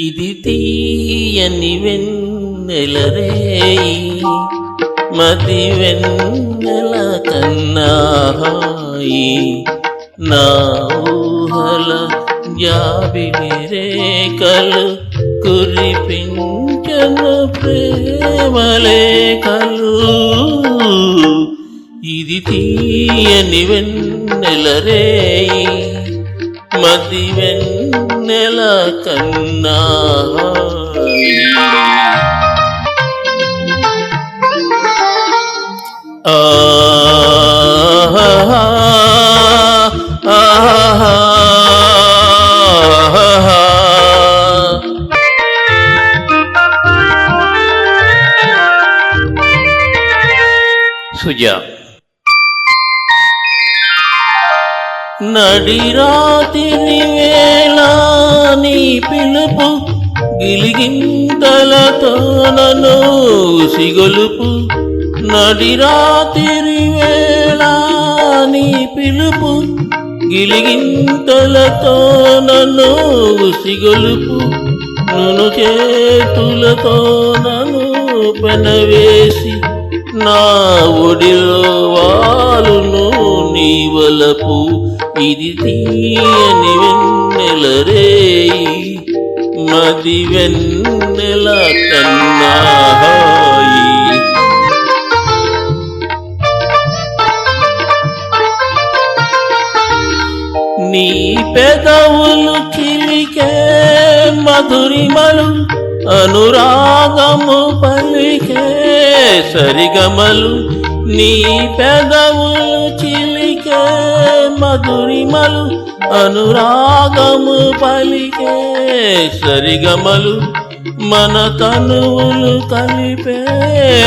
ఇది తీయని వెన్నెల రేయి మది వెన్నెల కన్నా హాయి నా ఊహల జాబిలి రేఖలు కురిపించను ప్రేమలేఖలు ఇది తీయని వెన్నెల రేయి మది వెన్నెల కన్నా సుజా నడిరాత్రి వేళ నీ పిలుపు గిలిగింతలతో నన్ను సిగొలుపు నడిరాత్రి వేళ నీ పిలుపు గిలిగింతలతో నన్ను సిగొలుపు నును చేతులతో నన్ను పెనవేసి నా ఒడిలో వాలును నీ వలపు ఇది తీయని వెన్నెల రేయి మది వెన్నెల కన్నా హాయి నీ పెదవులు చిలికే మధురిమలు అనురాగము పలికే సరిగమలు నీ పెదవులు చిలికే మధురిమలు అనురాగము పలికే సరిగమలు మన తనువులు కలిపే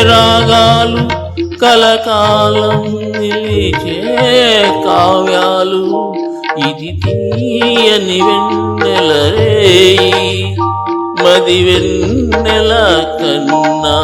రాగాలు కలకాలం నిలిచే కావ్యాలు ఇది తీయని వెన్నెల రేయి మది వెన్నెల కన్నా